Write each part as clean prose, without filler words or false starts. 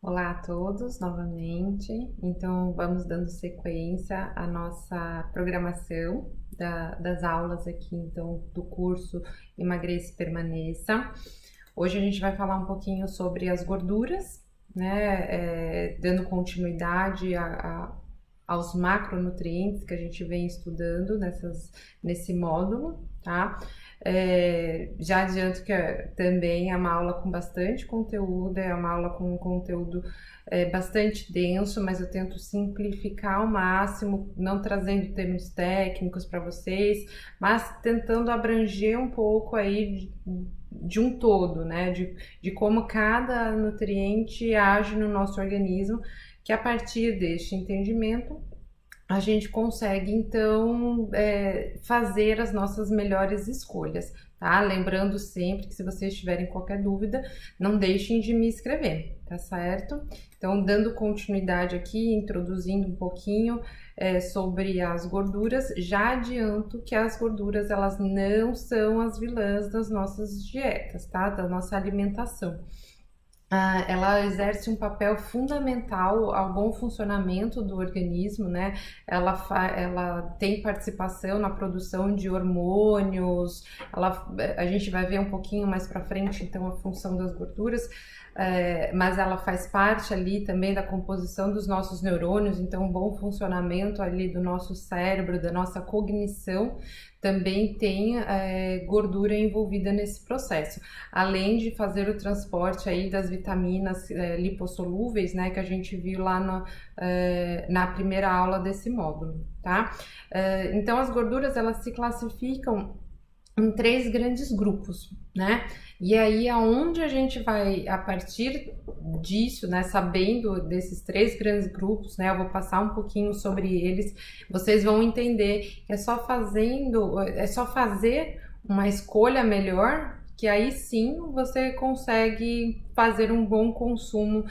Olá a todos novamente. Então, vamos dando sequência à nossa programação das aulas aqui, então, do curso Emagreça e Permaneça. Hoje a gente vai falar um pouquinho sobre as gorduras, né? Dando continuidade aos macronutrientes que a gente vem estudando nesse módulo, tá? Já adianto que também é uma aula com bastante conteúdo, é uma aula com um conteúdo bastante denso, mas eu tento simplificar ao máximo, não trazendo termos técnicos para vocês, mas tentando abranger um pouco aí de um todo, né? De como cada nutriente age no nosso organismo, que a partir deste entendimento a gente consegue então fazer as nossas melhores escolhas, tá? Lembrando sempre que se vocês tiverem qualquer dúvida, não deixem de me escrever, tá certo? Então, dando continuidade aqui, introduzindo um pouquinho sobre as gorduras, já adianto que as gorduras elas não são as vilãs das nossas dietas, tá? Da nossa alimentação. Ela exerce um papel fundamental ao bom funcionamento do organismo, né? Ela tem participação na produção de hormônios, a gente vai ver um pouquinho mais para frente, então, a função das gorduras, mas ela faz parte ali também da composição dos nossos neurônios, então, um bom funcionamento ali do nosso cérebro, da nossa cognição, também tem gordura envolvida nesse processo, além de fazer o transporte aí das vitaminas lipossolúveis, né, que a gente viu lá na primeira aula desse módulo, tá? Então, as gorduras, elas se classificam em 3 grandes grupos, né? E aí, aonde a gente vai, a partir disso, né, sabendo desses 3 grandes grupos, né, eu vou passar um pouquinho sobre eles, vocês vão entender que é só fazer uma escolha melhor, que aí sim você consegue fazer um bom consumo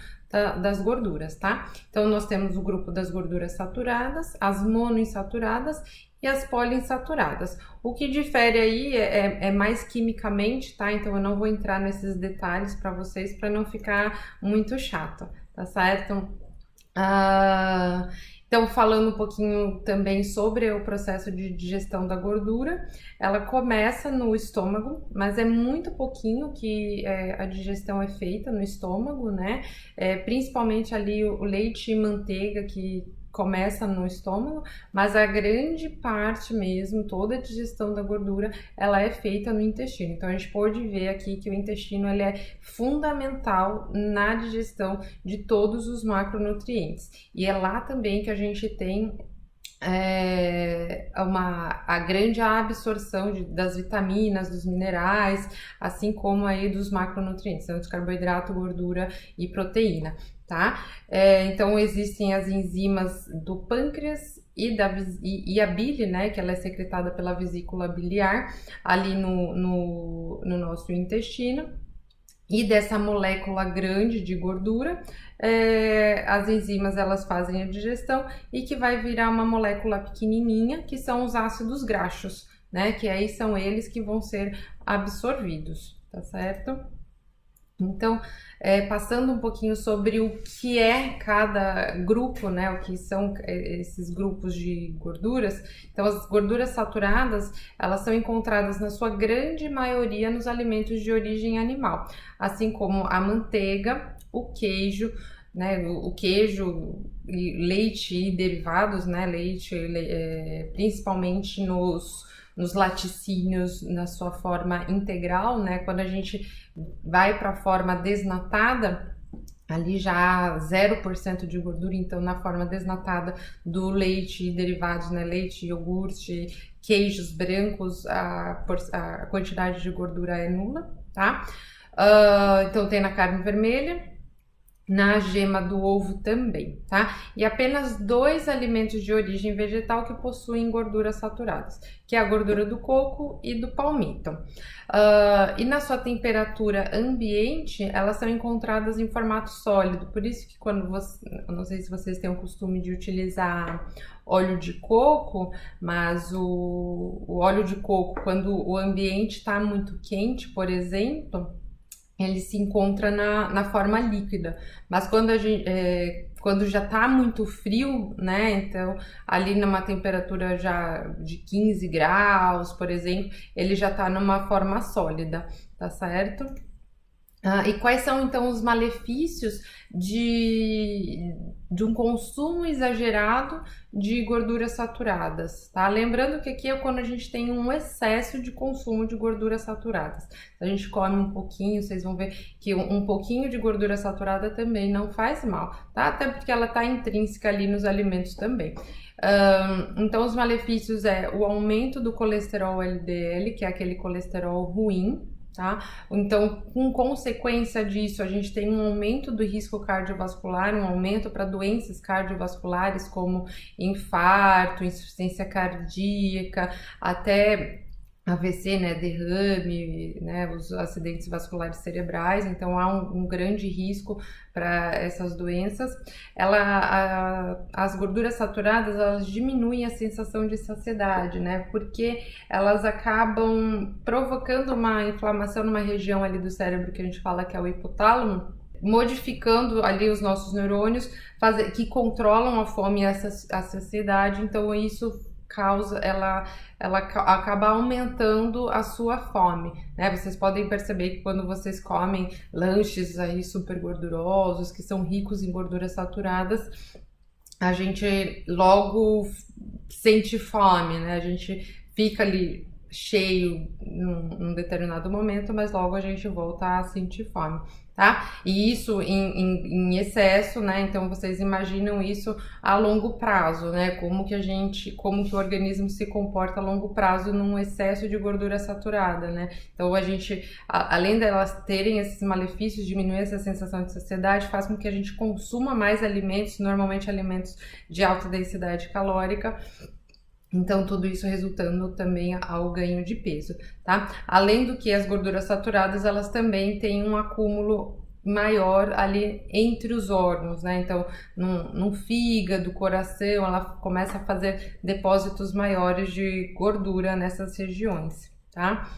das gorduras, tá? Então, nós temos o grupo das gorduras saturadas, as monoinsaturadas e as poliinsaturadas. O que difere aí é mais quimicamente, tá? Então, eu não vou entrar nesses detalhes para vocês, para não ficar muito chato, tá certo? Então, falando um pouquinho também sobre o processo de digestão da gordura, ela começa no estômago, mas é muito pouquinho que a digestão é feita no estômago, né? Principalmente ali o leite e manteiga que começa no estômago, mas a grande parte mesmo, toda a digestão da gordura, ela é feita no intestino. Então, a gente pode ver aqui que o intestino ele é fundamental na digestão de todos os macronutrientes. E é lá também que a gente tem a grande absorção das vitaminas, dos minerais, assim como aí dos macronutrientes, então de carboidrato, gordura e proteína, tá? Então existem as enzimas do pâncreas e a bile, né, que ela é secretada pela vesícula biliar ali no nosso intestino. E dessa molécula grande de gordura, as enzimas elas fazem a digestão e que vai virar uma molécula pequenininha, que são os ácidos graxos, né? Que aí são eles que vão ser absorvidos, tá certo? Então, passando um pouquinho sobre o que é cada grupo, né? O que são esses grupos de gorduras. Então, as gorduras saturadas, elas são encontradas na sua grande maioria nos alimentos de origem animal, assim como a manteiga, o queijo, né? O queijo, leite e derivados, né? Leite, principalmente nos laticínios na sua forma integral, né? Quando a gente vai para a forma desnatada, ali já 0% de gordura, então na forma desnatada do leite e derivados, né? Leite, iogurte, queijos brancos, a quantidade de gordura é nula, tá? Então tem na carne vermelha, na gema do ovo também, tá? E apenas 2 alimentos de origem vegetal que possuem gorduras saturadas, que é a gordura do coco e do palmito. E na sua temperatura ambiente, elas são encontradas em formato sólido, por isso que quando eu não sei se vocês têm o costume de utilizar óleo de coco, mas o óleo de coco, quando o ambiente está muito quente, por exemplo, ele se encontra na forma líquida. Mas quando quando já está muito frio, né? Então, ali numa temperatura já de 15 graus, por exemplo, ele já está numa forma sólida, tá certo? E quais são então os malefícios de um consumo exagerado de gorduras saturadas, tá? Lembrando que aqui é quando a gente tem um excesso de consumo de gorduras saturadas. A gente come um pouquinho, vocês vão ver que um pouquinho de gordura saturada também não faz mal, tá? Até porque ela está intrínseca ali nos alimentos também. Então, os malefícios é o aumento do colesterol LDL, que é aquele colesterol ruim, tá? Então, com consequência disso, a gente tem um aumento do risco cardiovascular, um aumento para doenças cardiovasculares como infarto, insuficiência cardíaca, até AVC, né, derrame, né, os acidentes vasculares cerebrais. Então há um grande risco para essas doenças. As gorduras saturadas, elas diminuem a sensação de saciedade, né, porque elas acabam provocando uma inflamação numa região ali do cérebro que a gente fala que é o hipotálamo, modificando ali os nossos neurônios que controlam a fome e a saciedade. Então isso causa, ela acaba aumentando a sua fome, né? Vocês podem perceber que quando vocês comem lanches aí super gordurosos, que são ricos em gorduras saturadas, a gente logo sente fome, né? A gente fica ali cheio num determinado momento, mas logo a gente volta a sentir fome, tá? E isso em excesso, né? Então vocês imaginam isso a longo prazo, né? Como que o organismo se comporta a longo prazo num excesso de gordura saturada, né? Então a gente, além delas terem esses malefícios, diminuir essa sensação de saciedade, faz com que a gente consuma mais alimentos, normalmente alimentos de alta densidade calórica. Então, tudo isso resultando também ao ganho de peso, tá? Além do que as gorduras saturadas, elas também têm um acúmulo maior ali entre os órgãos, né? Então, no fígado, coração, ela começa a fazer depósitos maiores de gordura nessas regiões, tá?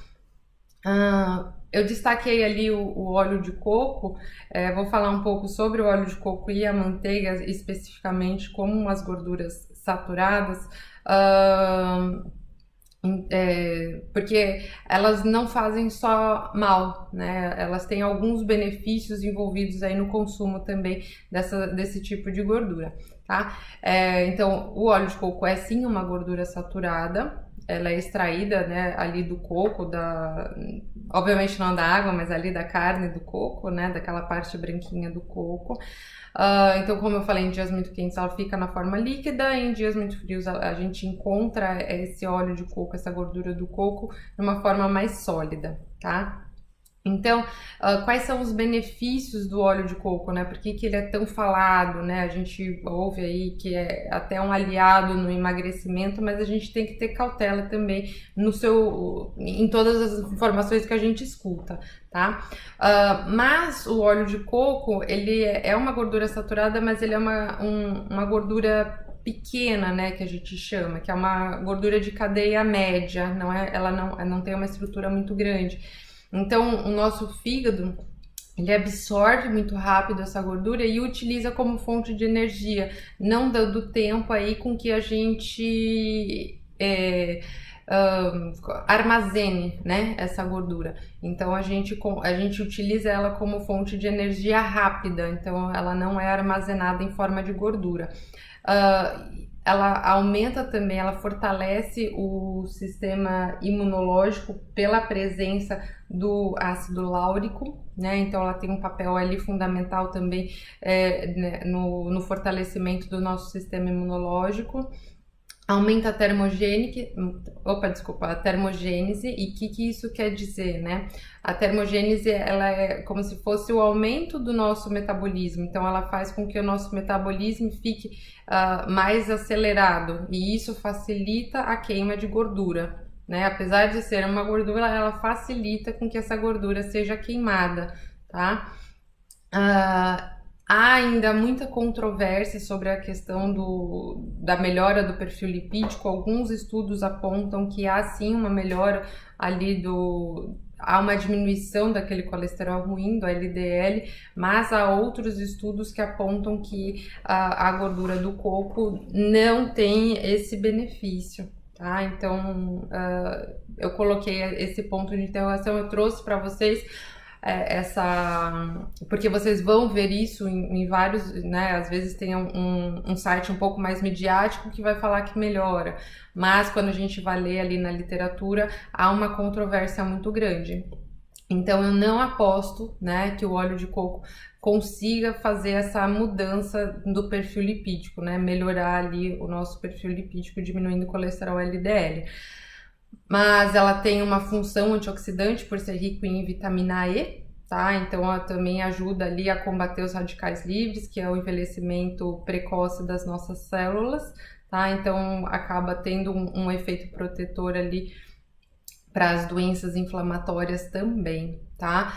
Eu destaquei ali o óleo de coco, vou falar um pouco sobre o óleo de coco e a manteiga especificamente como umas gorduras saturadas, porque elas não fazem só mal, né? Elas têm alguns benefícios envolvidos aí no consumo também desse tipo de gordura, tá? Então, o óleo de coco é sim uma gordura saturada, ela é extraída, né, ali do coco, obviamente não da água, mas ali da carne do coco, né, daquela parte branquinha do coco. Então, como eu falei, em dias muito quentes ela fica na forma líquida, e em dias muito frios a gente encontra esse óleo de coco, essa gordura do coco, numa forma mais sólida, tá? Então, quais são os benefícios do óleo de coco, né? Por que ele é tão falado, né? A gente ouve aí que é até um aliado no emagrecimento, mas a gente tem que ter cautela também em todas as informações que a gente escuta, tá? Mas o óleo de coco, ele é uma gordura saturada, mas ele é uma gordura pequena, né, que a gente chama, que é uma gordura de cadeia média, ela não tem uma estrutura muito grande. Então, o nosso fígado, ele absorve muito rápido essa gordura e utiliza como fonte de energia, não dando tempo aí com que a gente armazene, né, essa gordura. Então, a gente utiliza ela como fonte de energia rápida, então ela não é armazenada em forma de gordura. Ela aumenta também, ela fortalece o sistema imunológico pela presença do ácido láurico, né? Então ela tem um papel ali fundamental também no fortalecimento do nosso sistema imunológico. Aumenta a termogênese. E o que isso quer dizer, né? A termogênese, ela é como se fosse o aumento do nosso metabolismo, então ela faz com que o nosso metabolismo fique mais acelerado, e isso facilita a queima de gordura, né? Apesar de ser uma gordura, ela facilita com que essa gordura seja queimada, tá? Há ainda muita controvérsia sobre a questão da melhora do perfil lipídico. Alguns estudos apontam que há sim uma melhora ali há uma diminuição daquele colesterol ruim, do LDL, mas há outros estudos que apontam que a gordura do coco não tem esse benefício, tá? Então, eu coloquei esse ponto de interrogação, eu trouxe para vocês porque vocês vão ver isso em vários, né? Às vezes tem um site um pouco mais midiático que vai falar que melhora, mas quando a gente vai ler ali na literatura, há uma controvérsia muito grande. Então eu não aposto, né, que o óleo de coco consiga fazer essa mudança do perfil lipídico, né? Melhorar ali o nosso perfil lipídico, diminuindo o colesterol LDL. Mas ela tem uma função antioxidante por ser rico em vitamina E, tá? Então ela também ajuda ali a combater os radicais livres, que é o envelhecimento precoce das nossas células, tá? Então acaba tendo um efeito protetor ali para as doenças inflamatórias também, tá?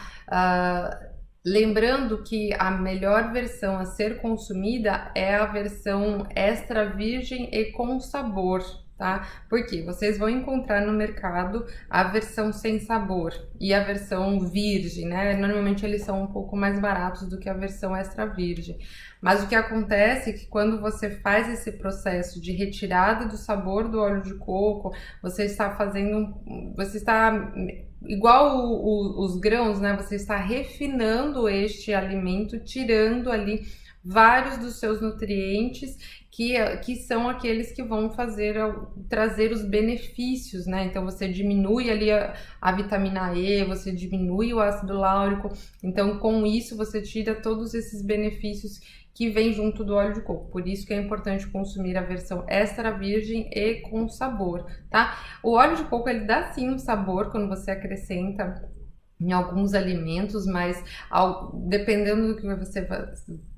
Lembrando que a melhor versão a ser consumida é a versão extra virgem e com sabor, tá? Porque vocês vão encontrar no mercado a versão sem sabor e a versão virgem, né? Normalmente eles são um pouco mais baratos do que a versão extra virgem. Mas o que acontece é que quando você faz esse processo de retirada do sabor do óleo de coco, você está igual os grãos, né? Você está refinando este alimento, tirando ali vários dos seus nutrientes que são aqueles que vão trazer os benefícios, né? Então você diminui ali a vitamina E, você diminui o ácido láurico, então com isso você tira todos esses benefícios que vem junto do óleo de coco. Por isso que é importante consumir a versão extra virgem e com sabor, tá? O óleo de coco, ele dá sim um sabor quando você acrescenta em alguns alimentos, mas dependendo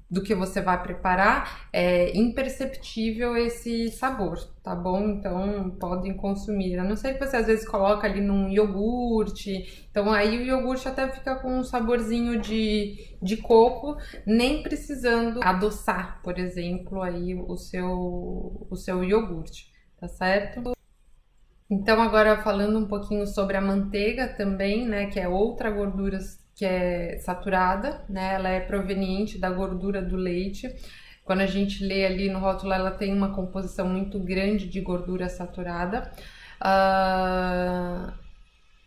do que você vai preparar, é imperceptível esse sabor, tá bom? Então podem consumir. A não ser que você às vezes coloca ali num iogurte, então aí o iogurte até fica com um saborzinho de coco, nem precisando adoçar, por exemplo, aí o seu iogurte, tá certo? Então agora falando um pouquinho sobre a manteiga também, né, que é outra gordura que é saturada, né? Ela é proveniente da gordura do leite. Quando a gente lê ali no rótulo, ela tem uma composição muito grande de gordura saturada.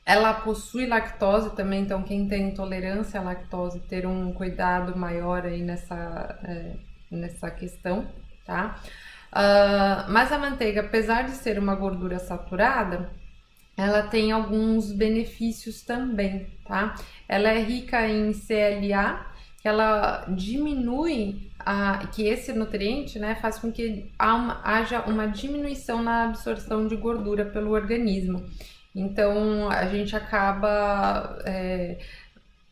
Ela possui lactose também, então quem tem intolerância à lactose, ter um cuidado maior aí nessa questão, tá? Mas a manteiga, apesar de ser uma gordura saturada, ela tem alguns benefícios também, tá? Ela é rica em CLA, que ela diminui que esse nutriente, né, faz com que haja uma diminuição na absorção de gordura pelo organismo. Então a gente acaba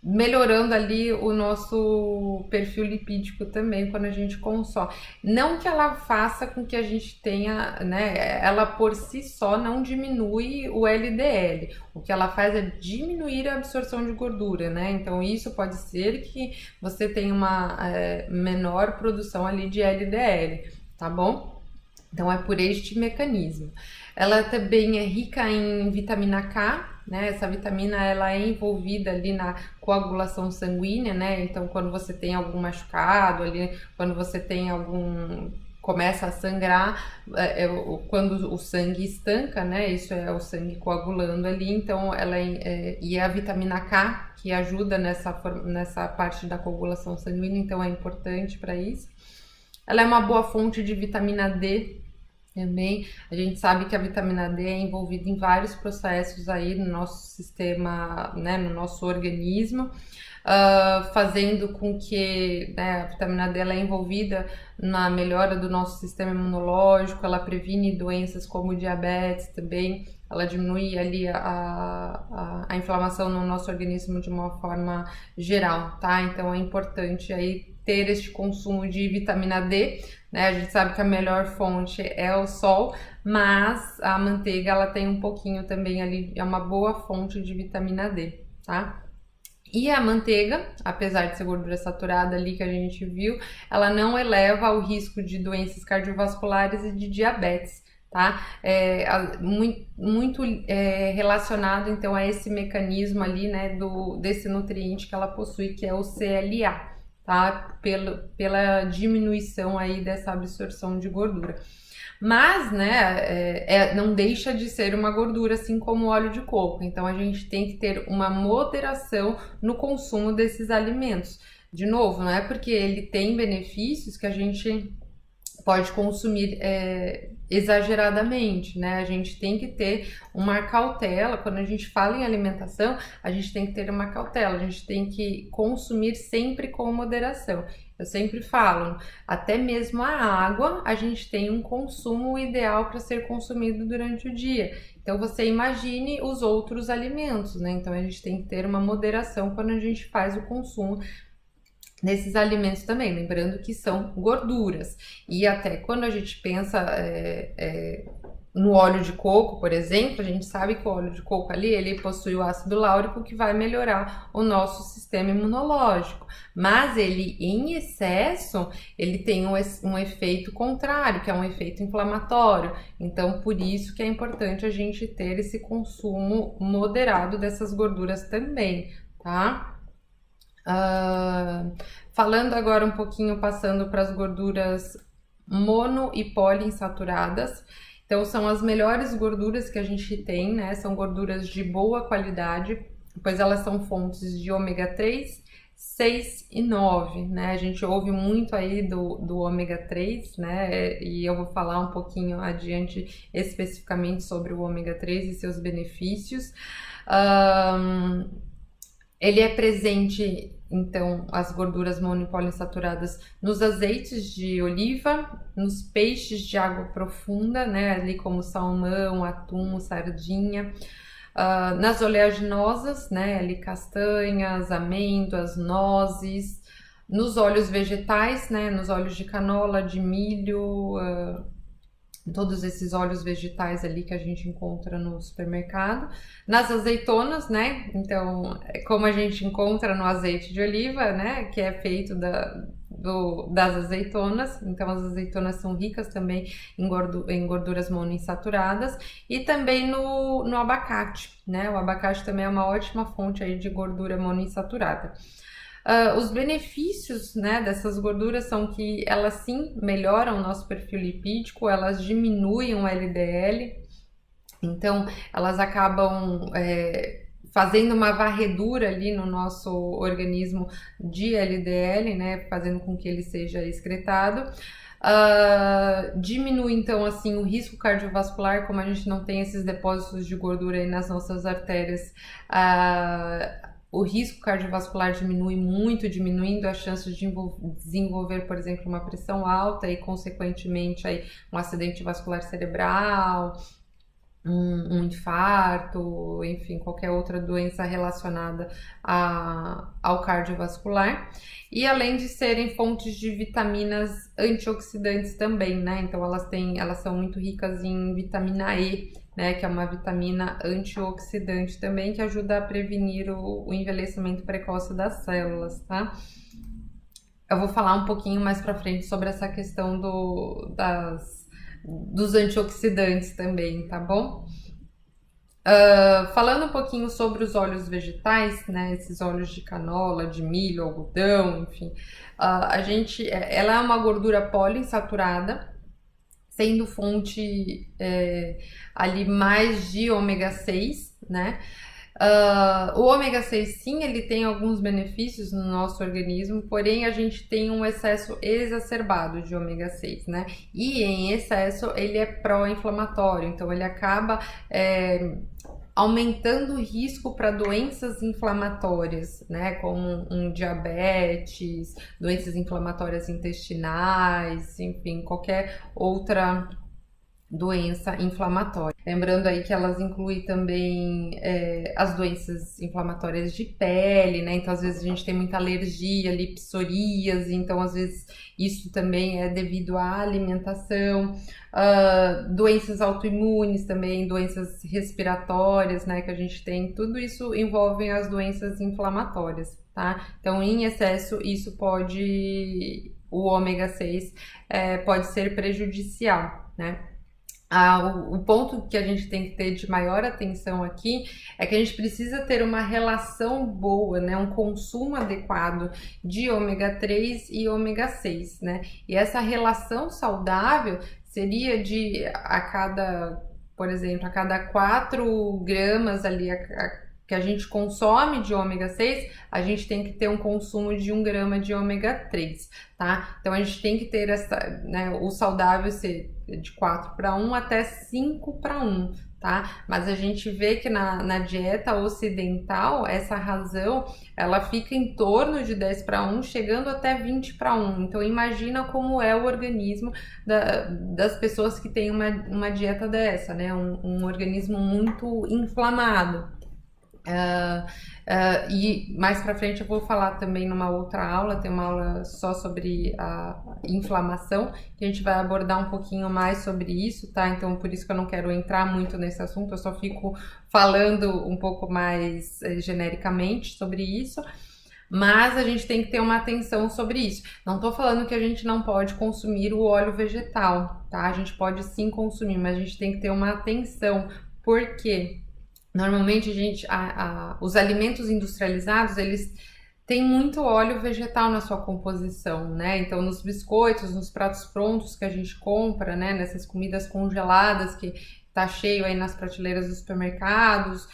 melhorando ali o nosso perfil lipídico também quando a gente consome. Não que ela faça com que a gente tenha, né, ela por si só não diminui o LDL. O que ela faz é diminuir a absorção de gordura, né? Então isso pode ser que você tenha uma menor produção ali de LDL, tá bom? Então é por este mecanismo. Ela também é rica em vitamina K, né? Essa vitamina ela é envolvida ali na coagulação sanguínea, né? Então quando você tem algum machucado ali, quando você tem começa a sangrar, quando o sangue estanca, né? Isso é o sangue coagulando ali, então e é a vitamina K que ajuda nessa parte da coagulação sanguínea, então é importante para isso. Ela é uma boa fonte de vitamina D também. A gente sabe que a vitamina D é envolvida em vários processos aí no nosso sistema, né, no nosso organismo, fazendo com que, né, a vitamina D ela é envolvida na melhora do nosso sistema imunológico, ela previne doenças como diabetes também, ela diminui ali a inflamação no nosso organismo de uma forma geral, tá? Então é importante aí ter este consumo de vitamina D, né? A gente sabe que a melhor fonte é o sol, mas a manteiga ela tem um pouquinho também ali, é uma boa fonte de vitamina D, tá? E a manteiga, apesar de ser gordura saturada ali que a gente viu, ela não eleva o risco de doenças cardiovasculares e de diabetes, tá? Muito relacionado então a esse mecanismo ali, né, desse nutriente que ela possui, que é o CLA, tá? Pela diminuição aí dessa absorção de gordura. Mas, né, não deixa de ser uma gordura, assim como o óleo de coco. Então, a gente tem que ter uma moderação no consumo desses alimentos. De novo, não é porque ele tem benefícios que a gente pode consumir exageradamente, né? A gente tem que ter uma cautela. Quando a gente fala em alimentação, a gente tem que ter uma cautela, a gente tem que consumir sempre com moderação. Eu sempre falo, até mesmo a água, a gente tem um consumo ideal para ser consumido durante o dia. Então, você imagine os outros alimentos, né? Então, a gente tem que ter uma moderação quando a gente faz o consumo nesses alimentos também, lembrando que são gorduras. E até quando a gente pensa no óleo de coco, por exemplo, a gente sabe que o óleo de coco ali, ele possui o ácido láurico que vai melhorar o nosso sistema imunológico. Mas ele, em excesso, ele tem um efeito contrário, que é um efeito inflamatório. Então, por isso que é importante a gente ter esse consumo moderado dessas gorduras também, tá? Falando agora um pouquinho, passando para as gorduras mono e poliinsaturadas. Então, são as melhores gorduras que a gente tem, né? São gorduras de boa qualidade, pois elas são fontes de ômega 3, 6 e 9, né? A gente ouve muito aí do ômega 3, né? E eu vou falar um pouquinho adiante especificamente sobre o ômega 3 e seus benefícios. Ele é presente, então, as gorduras mono e poliinsaturadas nos azeites de oliva, nos peixes de água profunda, né, ali como salmão, atum, sardinha, nas oleaginosas, né, ali castanhas, amêndoas, nozes, nos óleos vegetais, né, nos óleos de canola, de milho, todos esses óleos vegetais ali que a gente encontra no supermercado, nas azeitonas, né? Então, como a gente encontra no azeite de oliva, né? Que é feito das azeitonas. Então, as azeitonas são ricas também em gorduras monoinsaturadas e também no abacate, né? O abacate também é uma ótima fonte aí de gordura monoinsaturada. Os benefícios, né, dessas gorduras são que elas sim melhoram o nosso perfil lipídico, elas diminuem o LDL, então elas acabam fazendo uma varredura ali no nosso organismo de LDL, né, fazendo com que ele seja excretado. Diminui então assim o risco cardiovascular, como a gente não tem esses depósitos de gordura aí nas nossas artérias. O risco cardiovascular diminui muito, diminuindo as chances de desenvolver, por exemplo, uma pressão alta e, consequentemente, aí, um acidente vascular cerebral, um infarto, enfim, qualquer outra doença relacionada ao cardiovascular. E além de serem fontes de vitaminas antioxidantes também, né? Então elas são muito ricas em vitamina E, né, que é uma vitamina antioxidante também, que ajuda a prevenir o envelhecimento precoce das células, tá? Eu vou falar um pouquinho mais pra frente sobre essa questão dos antioxidantes também, tá bom? Falando um pouquinho sobre os óleos vegetais, né, esses óleos de canola, de milho, algodão, enfim, ela é uma gordura poliinsaturada, sendo fonte ali mais de ômega 6, né? O ômega 6 sim, ele tem alguns benefícios no nosso organismo, porém a gente tem um excesso exacerbado de ômega 6, né? E em excesso ele é pró-inflamatório, então ele acaba aumentando o risco para doenças inflamatórias, né, como um diabetes, doenças inflamatórias intestinais, enfim, qualquer outra doença inflamatória. Lembrando aí que elas incluem também as doenças inflamatórias de pele, né? Então, às vezes a gente tem muita alergia ali, psoríase, então às vezes isso também é devido à alimentação. Doenças autoimunes também, doenças respiratórias, né? Que a gente tem, tudo isso envolve as doenças inflamatórias, tá? Então, em excesso, o ômega 6 pode ser prejudicial, né? O ponto que a gente tem que ter de maior atenção aqui é que a gente precisa ter uma relação boa, né, um consumo adequado de ômega 3 e ômega 6, né? E essa relação saudável seria de a cada, por exemplo, a cada 4 gramas ali que a gente consome de ômega 6, a gente tem que ter um consumo de 1 grama de ômega 3, tá? Então a gente tem que ter essa, né, o saudável ser de 4:1 até 5:1, tá? Mas a gente vê que na dieta ocidental, essa razão, ela fica em torno de 10:1, chegando até 20:1. Então imagina como é o organismo das pessoas que têm uma dieta dessa, né? Um organismo muito inflamado. E mais para frente eu vou falar também numa outra aula, tem uma aula só sobre a inflamação, que a gente vai abordar um pouquinho mais sobre isso, tá? Então por isso que eu não quero entrar muito nesse assunto, eu só fico falando um pouco mais genericamente sobre isso. Mas a gente tem que ter uma atenção sobre isso. Não tô falando que a gente não pode consumir o óleo vegetal, tá? A gente pode sim consumir, mas a gente tem que ter uma atenção. Por quê? Normalmente os alimentos industrializados, eles têm muito óleo vegetal na sua composição, né? Então, nos biscoitos, nos pratos prontos que a gente compra, né? Nessas comidas congeladas que tá cheio aí nas prateleiras dos supermercados,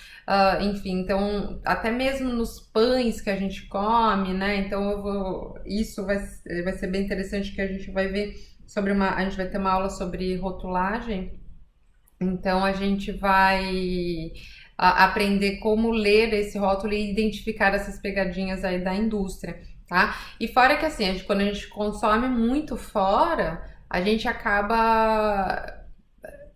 enfim, então, até mesmo nos pães que a gente come, né? Então, isso vai ser bem interessante, que a gente vai ver a gente vai ter uma aula sobre rotulagem. Então a gente vai aprender como ler esse rótulo e identificar essas pegadinhas aí da indústria, tá? E fora que assim, quando a gente consome muito fora, a gente acaba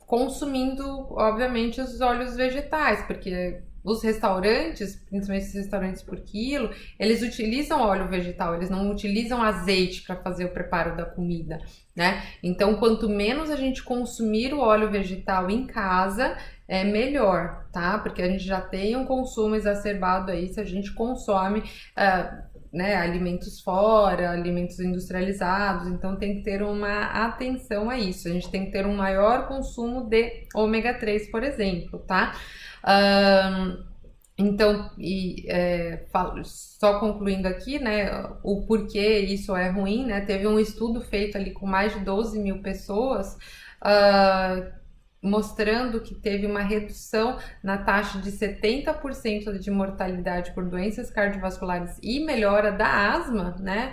consumindo, obviamente, os óleos vegetais, porque os restaurantes, principalmente os restaurantes por quilo, eles utilizam óleo vegetal, eles não utilizam azeite para fazer o preparo da comida, né? Então, quanto menos a gente consumir o óleo vegetal em casa, é melhor, tá? Porque a gente já tem um consumo exacerbado aí se a gente consome né, alimentos fora, alimentos industrializados, então tem que ter uma atenção a isso. A gente tem que ter um maior consumo de ômega 3, por exemplo, tá? Então, só concluindo aqui, né, o porquê isso é ruim, né? Teve um estudo feito ali com mais de 12 mil pessoas, mostrando que teve uma redução na taxa de 70% de mortalidade por doenças cardiovasculares e melhora da asma, né,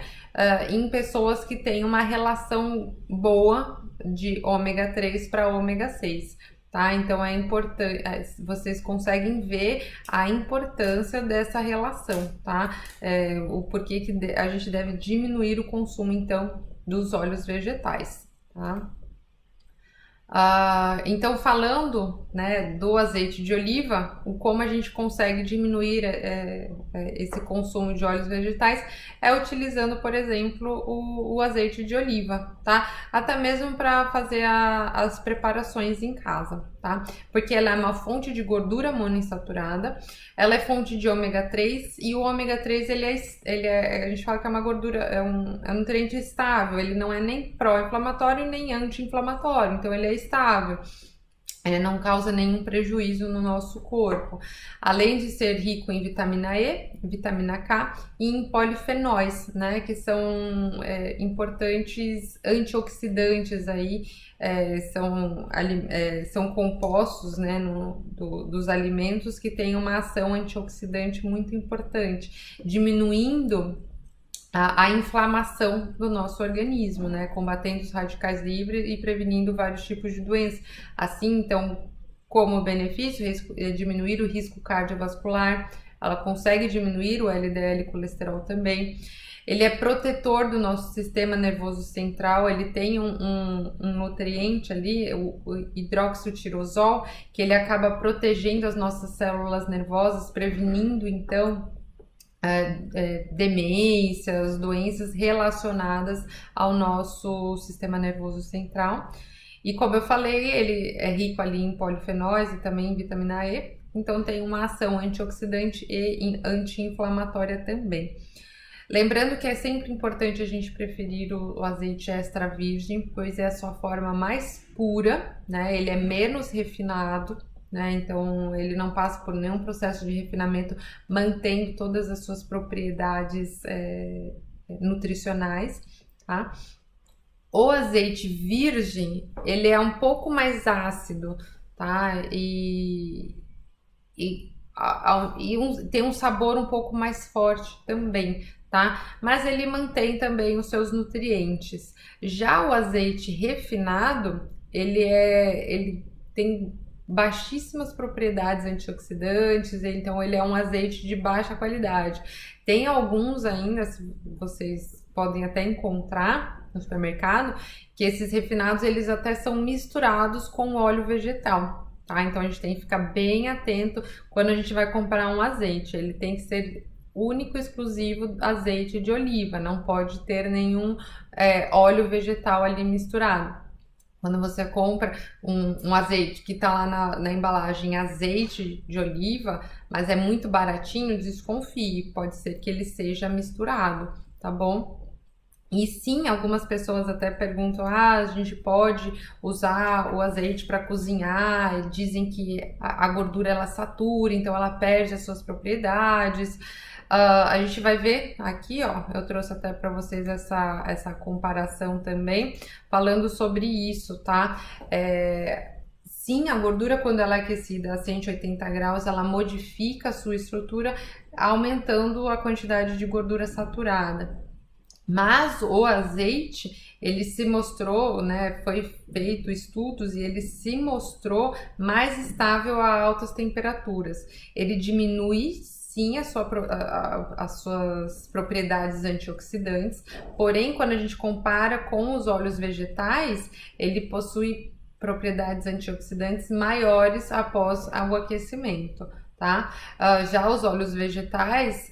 em pessoas que têm uma relação boa de ômega 3 para ômega 6. Tá? Então é importante, vocês conseguem ver a importância dessa relação, tá? O porquê que a gente deve diminuir o consumo, então, dos óleos vegetais, tá? Então, falando, né, do azeite de oliva, como a gente consegue diminuir esse consumo de óleos vegetais é utilizando, por exemplo, o azeite de oliva, tá? Até mesmo para fazer as preparações em casa, tá? Porque ela é uma fonte de gordura monoinsaturada, ela é fonte de ômega 3 e o ômega 3 a gente fala que é uma gordura, é um nutriente estável, ele não é nem pró-inflamatório nem anti-inflamatório, então ele é estável. Não causa nenhum prejuízo no nosso corpo, além de ser rico em vitamina E, vitamina K e em polifenóis, né, que são importantes antioxidantes aí, são compostos, né, dos alimentos que têm uma ação antioxidante muito importante, diminuindo a inflamação do nosso organismo, né? Combatendo os radicais livres e prevenindo vários tipos de doenças. Assim, então, como benefício, diminuir o risco cardiovascular, ela consegue diminuir o LDL e colesterol também. Ele é protetor do nosso sistema nervoso central, ele tem um nutriente ali, o hidroxitirosol, que ele acaba protegendo as nossas células nervosas, prevenindo, então, demências, doenças relacionadas ao nosso sistema nervoso central. E como eu falei, ele é rico ali em polifenóis e também em vitamina E, então tem uma ação antioxidante e anti-inflamatória também. Lembrando que é sempre importante a gente preferir o azeite extra virgem, pois é a sua forma mais pura, né? Ele é menos refinado, né? Então ele não passa por nenhum processo de refinamento, mantendo todas as suas propriedades nutricionais, tá? O azeite virgem, ele é um pouco mais ácido, tá? Tem um sabor um pouco mais forte também, tá? Mas ele mantém também os seus nutrientes. Já o azeite refinado, ele tem baixíssimas propriedades antioxidantes, então ele é um azeite de baixa qualidade. Tem alguns ainda, vocês podem até encontrar no supermercado, que esses refinados eles até são misturados com óleo vegetal. Tá? Então a gente tem que ficar bem atento quando a gente vai comprar um azeite. Ele tem que ser único e exclusivo azeite de oliva, não pode ter nenhum óleo vegetal ali misturado. Quando você compra um azeite que tá lá na embalagem azeite de oliva, mas é muito baratinho, desconfie, pode ser que ele seja misturado, tá bom? E sim, algumas pessoas até perguntam: a gente pode usar o azeite para cozinhar? E dizem que a gordura ela satura, então ela perde as suas propriedades. A gente vai ver aqui, ó, eu trouxe até para vocês essa comparação também, falando sobre isso, tá? Sim, a gordura, quando ela é aquecida a 180 graus, ela modifica a sua estrutura, aumentando a quantidade de gordura saturada. Mas o azeite, ele se mostrou, né, foi feito estudos e ele se mostrou mais estável a altas temperaturas. Ele diminui sim as suas propriedades antioxidantes, porém, quando a gente compara com os óleos vegetais, ele possui propriedades antioxidantes maiores após o aquecimento. Tá? Já os óleos vegetais,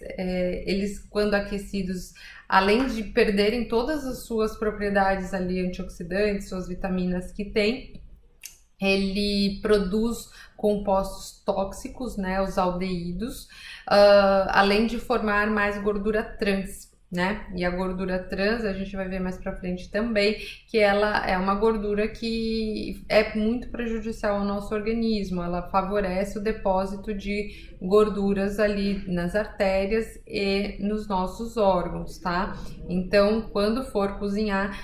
eles quando aquecidos, além de perderem todas as suas propriedades ali antioxidantes, suas vitaminas que tem, ele produz compostos tóxicos, né, os aldeídos, além de formar mais gordura trans, né? E a gordura trans, a gente vai ver mais pra frente também, que ela é uma gordura que é muito prejudicial ao nosso organismo. Ela favorece o depósito de gorduras ali nas artérias e nos nossos órgãos, tá? Então, quando for cozinhar,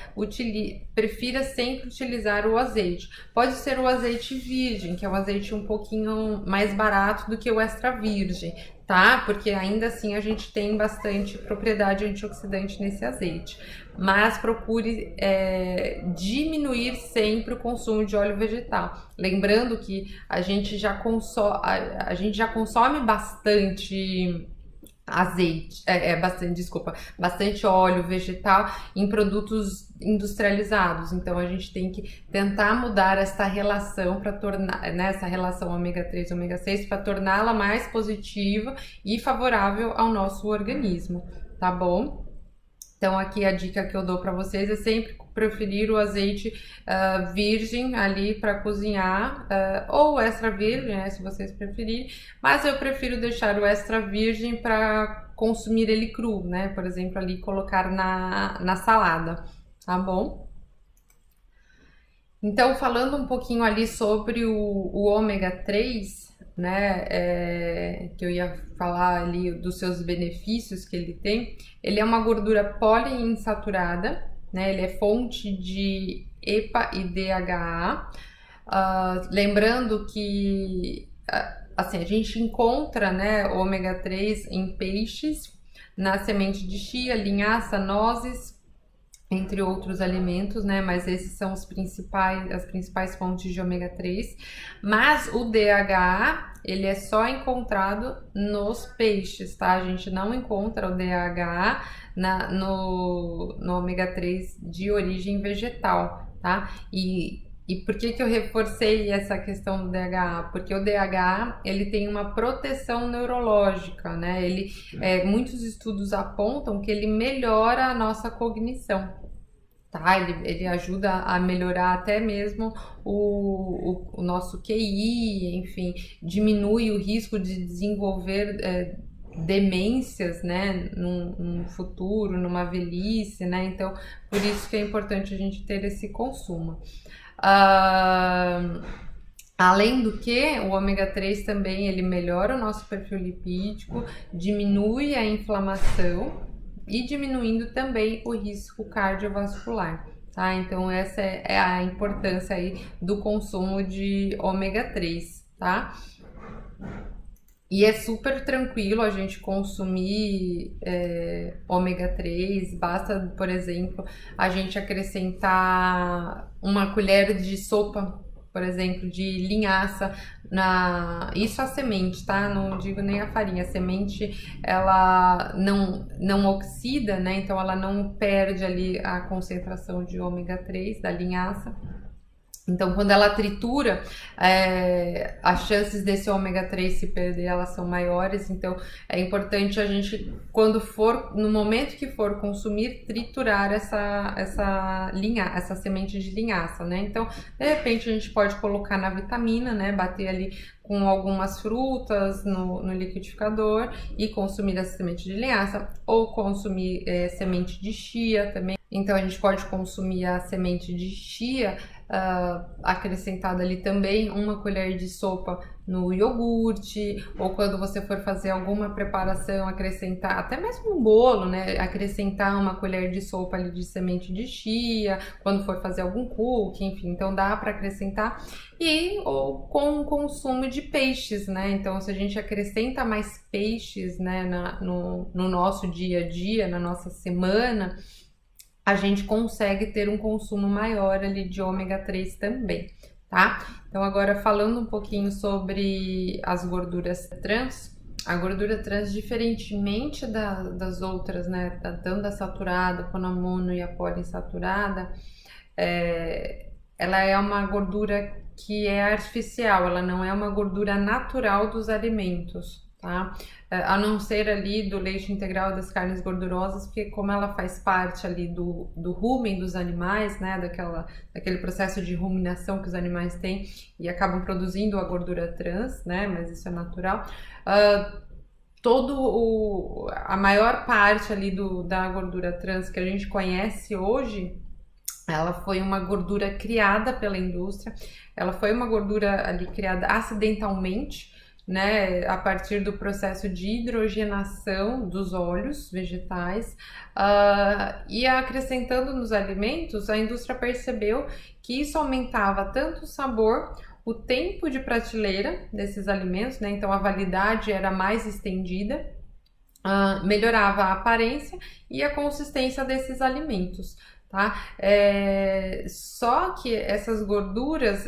prefira sempre utilizar o azeite. Pode ser o azeite virgem, que é um azeite um pouquinho mais barato do que o extra virgem, tá? Porque ainda assim a gente tem bastante propriedade antioxidante nesse azeite. Mas procure diminuir sempre o consumo de óleo vegetal. Lembrando que a gente já consome bastante azeite, bastante óleo vegetal em produtos industrializados. Então a gente tem que tentar mudar essa relação para tornar, né, essa relação ômega 3 e ômega 6 para torná-la mais positiva e favorável ao nosso organismo, tá bom? Então aqui a dica que eu dou para vocês é sempre preferir o azeite virgem ali para cozinhar, ou extra virgem, né, se vocês preferirem, mas eu prefiro deixar o extra virgem para consumir ele cru, né, por exemplo, ali colocar na salada, tá bom? Então, falando um pouquinho ali sobre o ômega 3, né, que eu ia falar ali dos seus benefícios que ele tem, ele é uma gordura poliinsaturada, né, ele é fonte de EPA e DHA, lembrando que assim, a gente encontra, né, o ômega 3 em peixes, na semente de chia, linhaça, nozes, entre outros alimentos, né? Mas esses são as principais fontes de ômega 3. Mas o DHA, ele é só encontrado nos peixes, tá? A gente não encontra o DHA no ômega 3 de origem vegetal, tá? E por que eu reforcei essa questão do DHA? Porque o DHA, ele tem uma proteção neurológica, né? Muitos estudos apontam que ele melhora a nossa cognição. Tá, ele ajuda a melhorar até mesmo o nosso QI, enfim, diminui o risco de desenvolver demências, né, num futuro, numa velhice, né? Então, por isso que é importante a gente ter esse consumo. Além do que, o ômega 3 também ele melhora o nosso perfil lipídico, diminui a inflamação e diminuindo também o risco cardiovascular. Tá? Então essa é a importância aí do consumo de ômega 3, tá? E é super tranquilo a gente consumir ômega 3, basta, por exemplo, a gente acrescentar uma colher de sopa, por exemplo, de linhaça, isso a semente, tá? Não digo nem a farinha, a semente ela não oxida, né? Então ela não perde ali a concentração de ômega 3 da linhaça. Então, quando ela tritura, as chances desse ômega 3 se perder, elas são maiores. Então, é importante a gente, no momento que for consumir, triturar essa semente de linhaça, né? Então, de repente, a gente pode colocar na vitamina, né? Bater ali com algumas frutas no liquidificador e consumir essa semente de linhaça, ou consumir semente de chia também. Então, a gente pode consumir a semente de chia acrescentada ali também, uma colher de sopa no iogurte, ou quando você for fazer alguma preparação, acrescentar até mesmo um bolo, né? Acrescentar uma colher de sopa ali de semente de chia, quando for fazer algum cookie, enfim, então dá para acrescentar. Ou com o consumo de peixes, né? Então, se a gente acrescenta mais peixes, né, no nosso dia a dia, na nossa semana, a gente consegue ter um consumo maior ali de ômega 3 também, tá? Então, agora falando um pouquinho sobre as gorduras trans, a gordura trans, diferentemente das outras, né, tanto da saturada, quanto a mono e a poliinsaturada, ela é uma gordura que é artificial, ela não é uma gordura natural dos alimentos, tá? A não ser ali do leite integral e das carnes gordurosas, porque como ela faz parte ali do rumen dos animais, né, daquele processo de ruminação que os animais têm e acabam produzindo a gordura trans, né, mas isso é natural. A maior parte ali da gordura trans que a gente conhece hoje, ela foi uma gordura criada pela indústria, ela foi uma gordura ali criada acidentalmente, né, a partir do processo de hidrogenação dos óleos vegetais, e acrescentando nos alimentos, a indústria percebeu que isso aumentava tanto o sabor, o tempo de prateleira desses alimentos, né, então a validade era mais estendida, melhorava a aparência e a consistência desses alimentos, tá? Só que essas gorduras,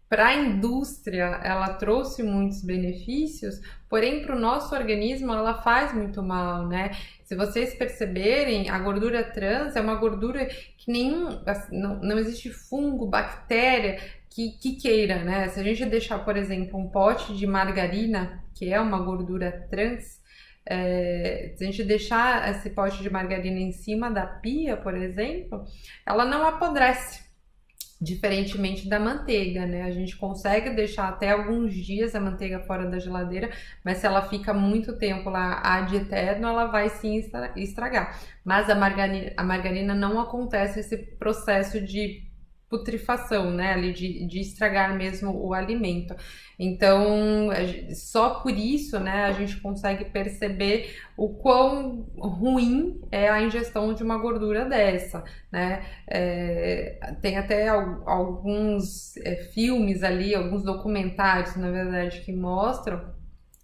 para a indústria, ela trouxe muitos benefícios, porém para o nosso organismo ela faz muito mal, né? Se vocês perceberem, a gordura trans é uma gordura que não existe fungo, bactéria que queira, né? Se a gente deixar, por exemplo, um pote de margarina, que é uma gordura trans, se a gente deixar esse pote de margarina em cima da pia, por exemplo, ela não apodrece. Diferentemente da manteiga, né? A gente consegue deixar até alguns dias a manteiga fora da geladeira, mas se ela fica muito tempo lá ad eterno, ela vai sim estragar. Mas a margarina não acontece esse processo de putrefação, né? Ali de estragar mesmo o alimento. Então, só por isso, né, a gente consegue perceber o quão ruim é a ingestão de uma gordura dessa, né? Tem até alguns filmes ali, alguns documentários, na verdade, que mostram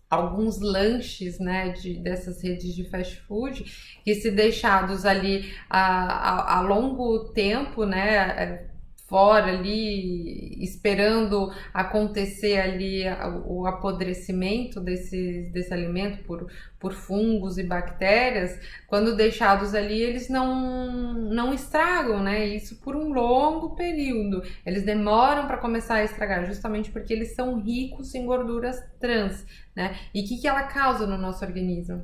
alguns lanches, né, dessas redes de fast food, que se deixados ali a longo tempo, né, fora ali, esperando acontecer ali o apodrecimento desse alimento por fungos e bactérias, quando deixados ali, eles não estragam, né? Isso por um longo período. Eles demoram para começar a estragar, justamente porque eles são ricos em gorduras trans, né? E o que ela causa no nosso organismo?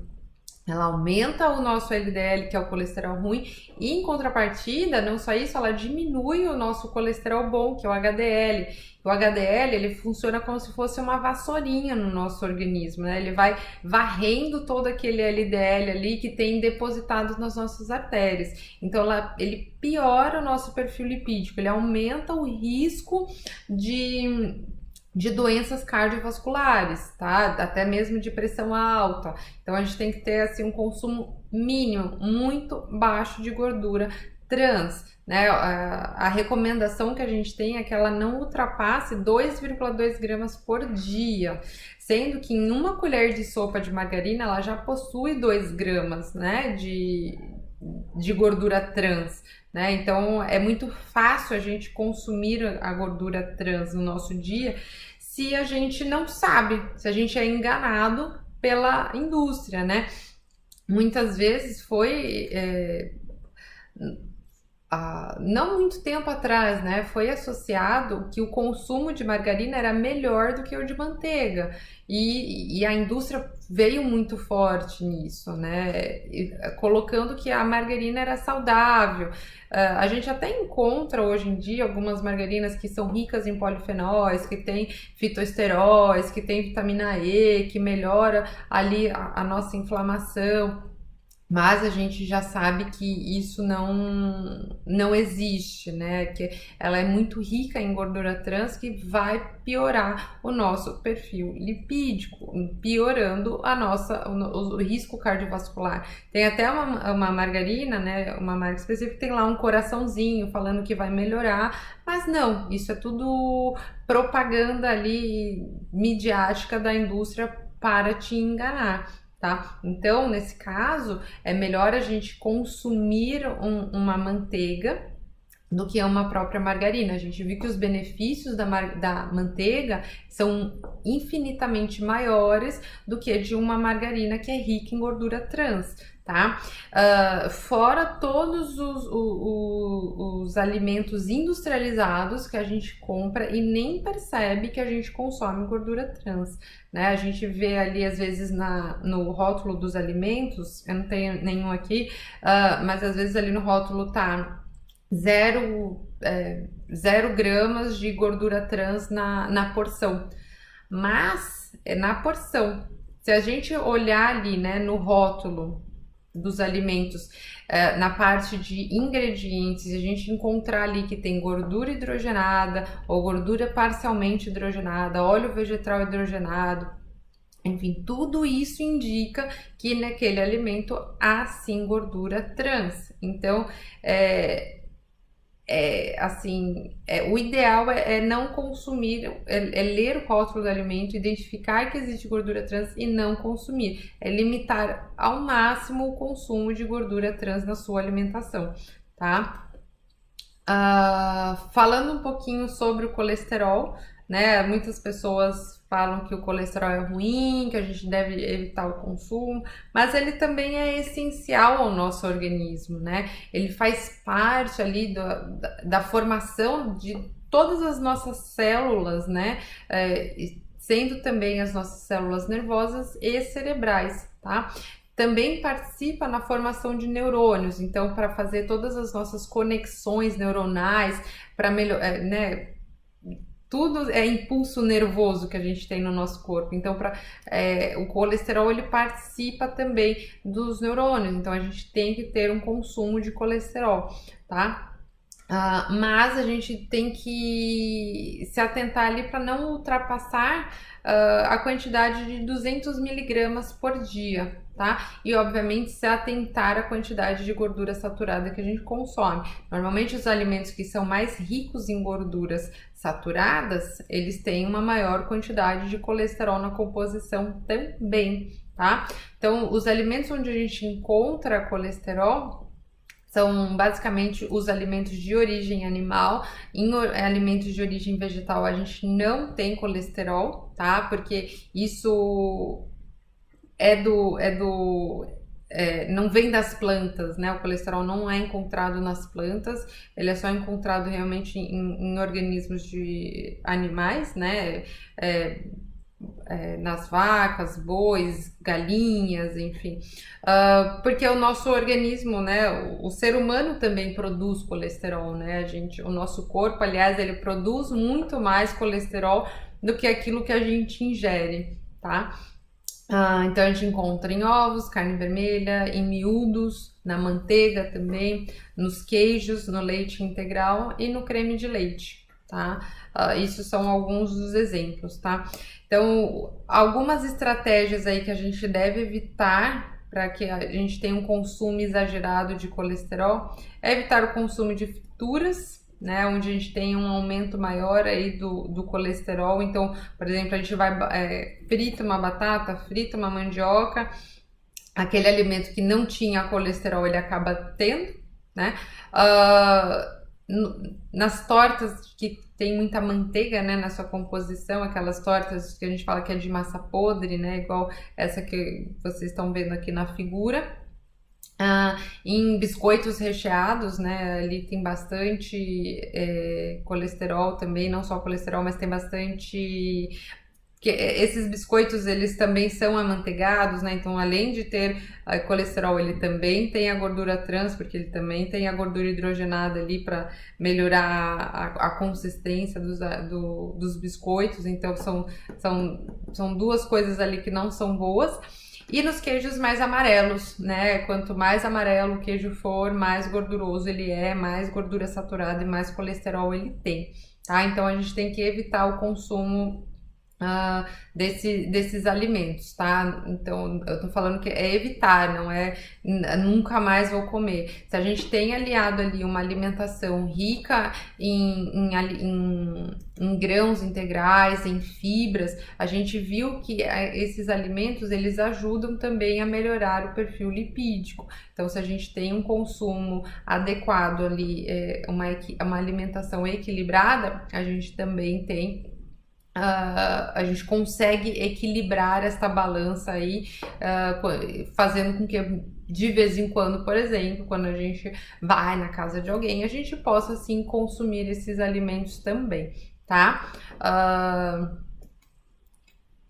ela aumenta o nosso LDL, que é o colesterol ruim, e em contrapartida, não só isso, ela diminui o nosso colesterol bom, que é o HDL. O HDL, ele funciona como se fosse uma vassourinha no nosso organismo, né? Ele vai varrendo todo aquele LDL ali que tem depositado nas nossas artérias. Então, ele piora o nosso perfil lipídico, ele aumenta o risco de doenças cardiovasculares, tá? Até mesmo de pressão alta. Então a gente tem que ter assim um consumo mínimo, muito baixo de gordura trans, né? A recomendação que a gente tem é que ela não ultrapasse 2,2 gramas por dia, sendo que em uma colher de sopa de margarina ela já possui 2 gramas, né, de gordura trans. Né? Então é muito fácil a gente consumir a gordura trans no nosso dia se a gente não sabe, se a gente é enganado pela indústria, né? Muitas vezes não muito tempo atrás, né, foi associado que o consumo de margarina era melhor do que o de manteiga, e a indústria veio muito forte nisso, né, colocando que a margarina era saudável. A gente até encontra hoje em dia algumas margarinas que são ricas em polifenóis, que tem fitoesteróis, que tem vitamina E, que melhora ali a nossa inflamação. Mas a gente já sabe que isso não existe, né? Que ela é muito rica em gordura trans, que vai piorar o nosso perfil lipídico, piorando o risco cardiovascular. Tem até uma margarina, né? Uma marca específica que tem lá um coraçãozinho falando que vai melhorar, mas não, isso é tudo propaganda ali midiática da indústria para te enganar. Tá? Então, nesse caso, é melhor a gente consumir uma manteiga do que uma própria margarina. A gente viu que os benefícios da manteiga são infinitamente maiores do que de uma margarina que é rica em gordura trans. Tá? Fora todos os alimentos industrializados que a gente compra e nem percebe que a gente consome gordura trans, né? A gente vê ali às vezes no rótulo dos alimentos, eu não tenho nenhum aqui, mas às vezes ali no rótulo tá 0 gramas de gordura trans na porção, mas é na porção. Se a gente olhar ali, né, no rótulo dos alimentos, na parte de ingredientes, a gente encontrar ali que tem gordura hidrogenada ou gordura parcialmente hidrogenada, óleo vegetal hidrogenado, enfim, tudo isso indica que naquele alimento há sim gordura trans. Então, o ideal é não consumir, é ler o rótulo do alimento, identificar que existe gordura trans e não consumir. É limitar ao máximo o consumo de gordura trans na sua alimentação, tá? Falando um pouquinho sobre o colesterol, né? Muitas pessoas falam que o colesterol é ruim, que a gente deve evitar o consumo, mas ele também é essencial ao nosso organismo, né? Ele faz parte ali da formação de todas as nossas células, né? Sendo também as nossas células nervosas e cerebrais, tá? Também participa na formação de neurônios, então para fazer todas as nossas conexões neuronais, para melhorar, né? Tudo é impulso nervoso que a gente tem no nosso corpo. Então, o colesterol ele participa também dos neurônios. Então, a gente tem que ter um consumo de colesterol, tá? Mas a gente tem que se atentar ali para não ultrapassar a quantidade de 200 miligramas por dia, tá? E obviamente se atentar à quantidade de gordura saturada que a gente consome. Normalmente os alimentos que são mais ricos em gorduras saturadas, eles têm uma maior quantidade de colesterol na composição também, tá? Então, os alimentos onde a gente encontra colesterol são basicamente os alimentos de origem animal. Em alimentos de origem vegetal a gente não tem colesterol, tá? Porque isso não vem das plantas, né? O colesterol não é encontrado nas plantas, ele é só encontrado realmente em organismos de animais, né? nas vacas, bois, galinhas, enfim, porque o nosso organismo, né, o ser humano também produz colesterol, né, o nosso corpo, aliás, ele produz muito mais colesterol do que aquilo que a gente ingere, tá? Então a gente encontra em ovos, carne vermelha, em miúdos, na manteiga também, nos queijos, no leite integral e no creme de leite, tá? Isso são alguns dos exemplos, tá? Então, algumas estratégias aí que a gente deve evitar para que a gente tenha um consumo exagerado de colesterol é evitar o consumo de frituras, né, onde a gente tem um aumento maior aí do colesterol. Então, por exemplo, a gente vai frita uma batata, frita uma mandioca, aquele alimento que não tinha colesterol ele acaba tendo, né? Nas tortas que tem muita manteiga, né, na sua composição, aquelas tortas que a gente fala que é de massa podre, né, igual essa que vocês estão vendo aqui na figura. Em biscoitos recheados, né, ali tem bastante colesterol também, não só colesterol, mas tem bastante... esses biscoitos, eles também são amanteigados, né, então além de ter colesterol, ele também tem a gordura trans, porque ele também tem a gordura hidrogenada ali para melhorar a consistência dos biscoitos, então são duas coisas ali que não são boas. E nos queijos mais amarelos, né? Quanto mais amarelo o queijo for, mais gorduroso ele é, mais gordura saturada e mais colesterol ele tem, tá? Então a gente tem que evitar o consumo desses alimentos, tá? Então eu tô falando que é evitar, não é nunca mais vou comer. Se a gente tem aliado ali uma alimentação rica em grãos integrais, em fibras, a gente viu que esses alimentos eles ajudam também a melhorar o perfil lipídico. Então, se a gente tem um consumo adequado ali, uma alimentação equilibrada, a gente também tem a gente consegue equilibrar esta balança aí, fazendo com que de vez em quando, por exemplo, quando a gente vai na casa de alguém, a gente possa sim consumir esses alimentos também, tá?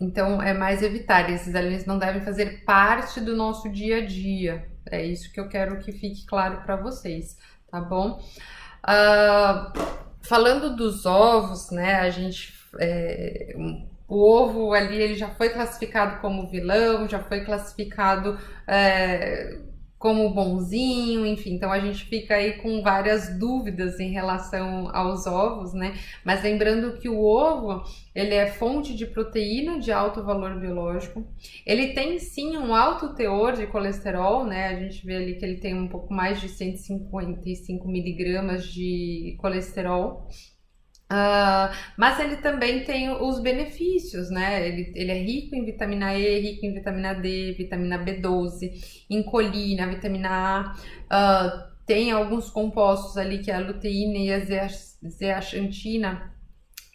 Então é mais evitar, esses alimentos não devem fazer parte do nosso dia a dia, é isso que eu quero que fique claro para vocês, tá bom? Falando dos ovos, né, a gente o ovo ali ele já foi classificado como vilão, já foi classificado como bonzinho, enfim, então a gente fica aí com várias dúvidas em relação aos ovos, né? Mas lembrando que o ovo ele é fonte de proteína de alto valor biológico, ele tem sim um alto teor de colesterol, né? A gente vê ali que ele tem um pouco mais de 155 miligramas de colesterol. Mas ele também tem os benefícios, né? Ele é rico em vitamina E, rico em vitamina D, vitamina B12, em colina, vitamina A. Tem alguns compostos ali que é a luteína e a zeaxantina,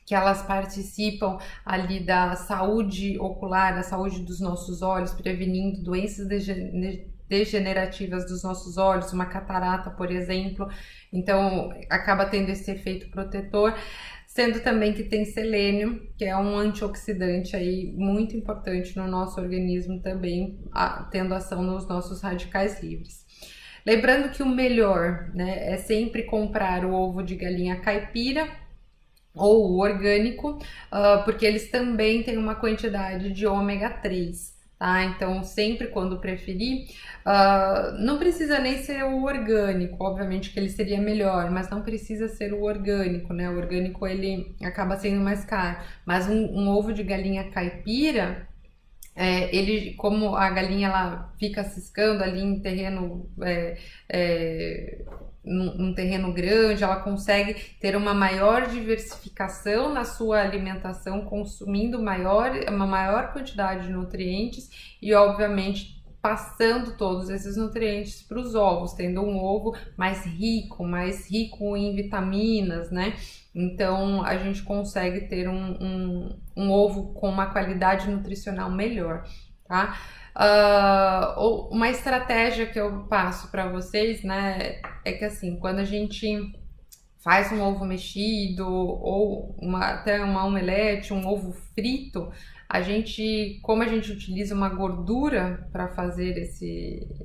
que elas participam ali da saúde ocular, da saúde dos nossos olhos, prevenindo doenças degenerativas dos nossos olhos, uma catarata, por exemplo. Então, acaba tendo esse efeito protetor, sendo também que tem selênio, que é um antioxidante aí muito importante no nosso organismo também, tendo ação nos nossos radicais livres. Lembrando que o melhor, né, é sempre comprar o ovo de galinha caipira ou o orgânico, porque eles também têm uma quantidade de ômega 3. Tá? Então, sempre quando preferir, não precisa nem ser o orgânico, obviamente que ele seria melhor, mas não precisa ser o orgânico, né? O orgânico ele acaba sendo mais caro, mas um ovo de galinha caipira, ele, como a galinha ela fica ciscando ali em terreno num terreno grande, ela consegue ter uma maior diversificação na sua alimentação, consumindo uma maior quantidade de nutrientes e, obviamente, passando todos esses nutrientes para os ovos, tendo um ovo mais rico em vitaminas, né? Então, a gente consegue ter um ovo com uma qualidade nutricional melhor, tá? Uma estratégia que eu passo para vocês, né, é que assim, quando a gente faz um ovo mexido ou até uma omelete, um ovo frito, como a gente utiliza uma gordura para fazer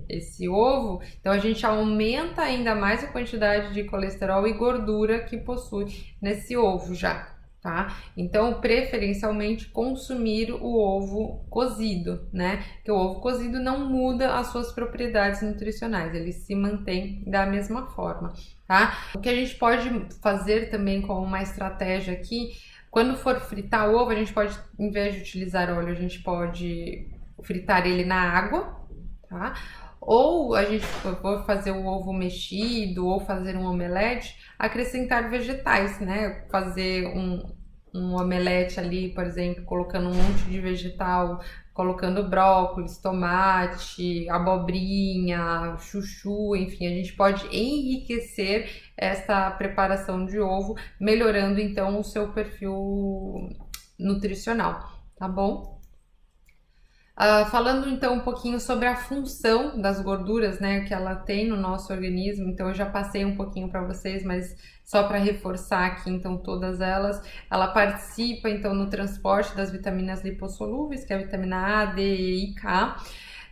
esse ovo, então a gente aumenta ainda mais a quantidade de colesterol e gordura que possui nesse ovo já. Tá? Então, preferencialmente consumir o ovo cozido, né? Porque o ovo cozido não muda as suas propriedades nutricionais, ele se mantém da mesma forma, tá? O que a gente pode fazer também como uma estratégia aqui, quando for fritar o ovo, a gente pode, em vez de utilizar óleo, a gente pode fritar ele na água, tá? Ou a gente for fazer o ovo mexido ou fazer um omelete, acrescentar vegetais, né? Fazer um omelete ali, por exemplo, colocando um monte de vegetal, colocando brócolis, tomate, abobrinha, chuchu, enfim, a gente pode enriquecer essa preparação de ovo, melhorando então o seu perfil nutricional, tá bom? Falando então um pouquinho sobre a função das gorduras, né, que ela tem no nosso organismo, então eu já passei um pouquinho para vocês, mas só para reforçar aqui então todas elas, ela participa então no transporte das vitaminas lipossolúveis, que é a vitamina A, D, E e K,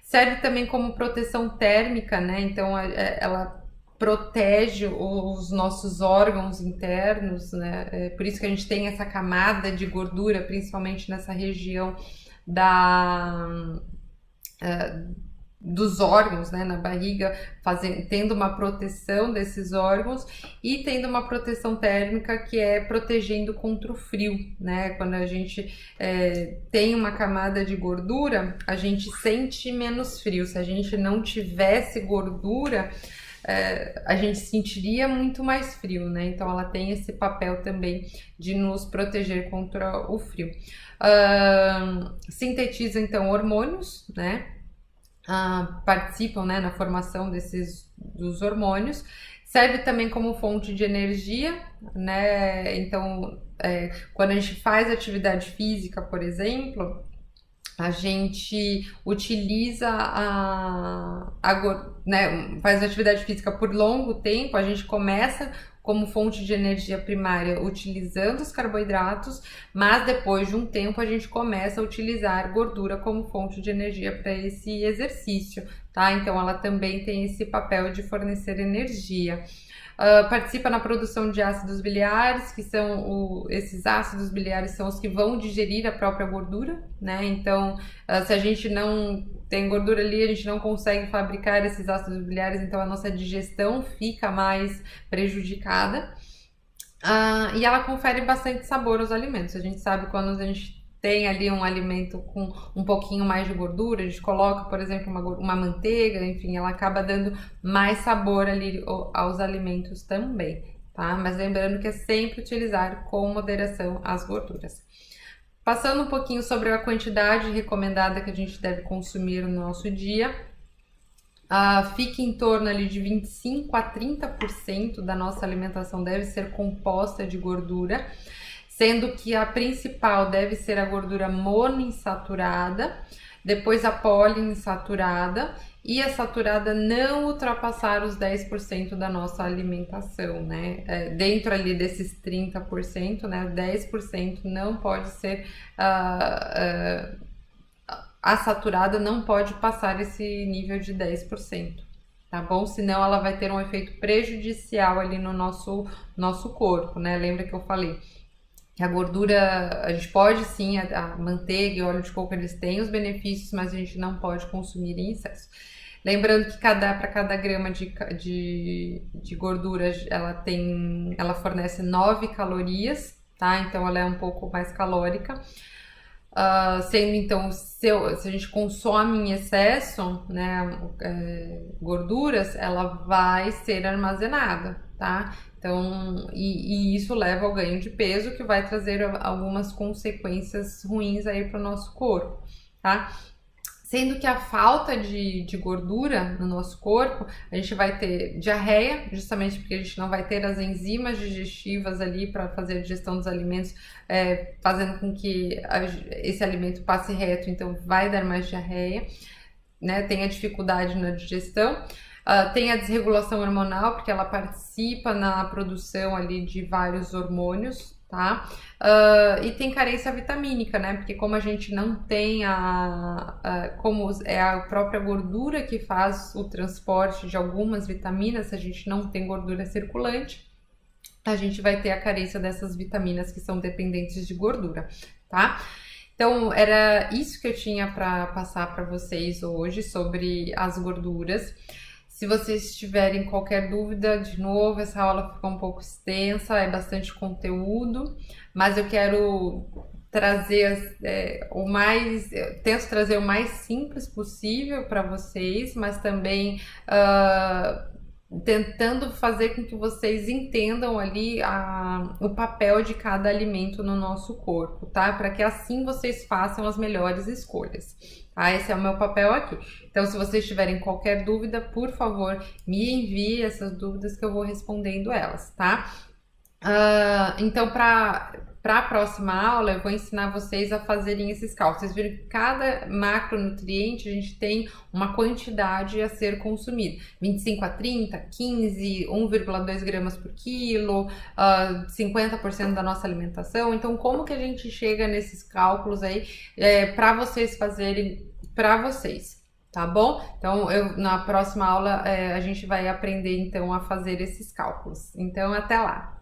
serve também como proteção térmica, né, então ela protege os nossos órgãos internos, né, por isso que a gente tem essa camada de gordura, principalmente nessa região dos órgãos, né, na barriga, tendo uma proteção desses órgãos e tendo uma proteção térmica que é protegendo contra o frio, né? Quando a gente tem uma camada de gordura, a gente sente menos frio. Se a gente não tivesse gordura, a gente sentiria muito mais frio, né? Então ela tem esse papel também de nos proteger contra o frio. Sintetiza então hormônios, né? Participam, né, na formação dos hormônios, serve também como fonte de energia, né? Então, quando a gente faz atividade física, por exemplo, a gente utiliza né, faz atividade física por longo tempo, a gente começa como fonte de energia primária utilizando os carboidratos, mas depois de um tempo a gente começa a utilizar gordura como fonte de energia para esse exercício, tá? Então ela também tem esse papel de fornecer energia. Participa na produção de ácidos biliares, que são esses ácidos biliares são os que vão digerir a própria gordura, né? Então, se a gente não tem gordura ali, a gente não consegue fabricar esses ácidos biliares, então a nossa digestão fica mais prejudicada. E ela confere bastante sabor aos alimentos. A gente sabe quando a gente tem ali um alimento com um pouquinho mais de gordura, a gente coloca, por exemplo, uma manteiga, enfim, ela acaba dando mais sabor ali aos alimentos também, tá? Mas lembrando que é sempre utilizar com moderação as gorduras. Passando um pouquinho sobre a quantidade recomendada que a gente deve consumir no nosso dia, fica em torno ali de 25 a 30% da nossa alimentação deve ser composta de gordura, sendo que a principal deve ser a gordura monoinsaturada, depois a poliinsaturada e a saturada não ultrapassar os 10% da nossa alimentação, né? Dentro ali desses 30%, né? 10% não pode ser... a saturada não pode passar esse nível de 10%, tá bom? Senão ela vai ter um efeito prejudicial ali no nosso corpo, né? Lembra que eu falei que a gordura, a gente pode sim, a manteiga e o óleo de coco, eles têm os benefícios, mas a gente não pode consumir em excesso. Lembrando que para cada grama de gordura, ela fornece 9 calorias, tá? Então ela é um pouco mais calórica. Sendo então, se a gente consome em excesso, né, gorduras, ela vai ser armazenada, tá? Então, e isso leva ao ganho de peso, que vai trazer algumas consequências ruins aí para o nosso corpo, tá? Sendo que a falta de gordura no nosso corpo, a gente vai ter diarreia, justamente porque a gente não vai ter as enzimas digestivas ali para fazer a digestão dos alimentos, fazendo com que esse alimento passe reto, então vai dar mais diarreia, né? Tem a dificuldade na digestão. Tem a desregulação hormonal, porque ela participa na produção ali de vários hormônios, tá? E tem carência vitamínica, né? Porque como a gente não tem como é a própria gordura que faz o transporte de algumas vitaminas, se a gente não tem gordura circulante, a gente vai ter a carência dessas vitaminas que são dependentes de gordura, tá? Então, era isso que eu tinha para passar para vocês hoje sobre as gorduras. Se vocês tiverem qualquer dúvida, de novo, essa aula ficou um pouco extensa, é bastante conteúdo, mas eu quero trazer tento trazer o mais simples possível para vocês, mas também tentando fazer com que vocês entendam ali o papel de cada alimento no nosso corpo, tá? Para que assim vocês façam as melhores escolhas. Tá? Esse é o meu papel aqui. Então, se vocês tiverem qualquer dúvida, por favor, me envie essas dúvidas que eu vou respondendo elas, tá? Então, para a próxima aula, eu vou ensinar vocês a fazerem esses cálculos. Vocês viram que cada macronutriente a gente tem uma quantidade a ser consumida. 25 a 30, 15, 1,2 gramas por quilo, 50% da nossa alimentação. Então, como que a gente chega nesses cálculos aí para vocês fazerem para vocês? Tá bom? Então, na próxima aula a gente vai aprender então a fazer esses cálculos. Então, até lá!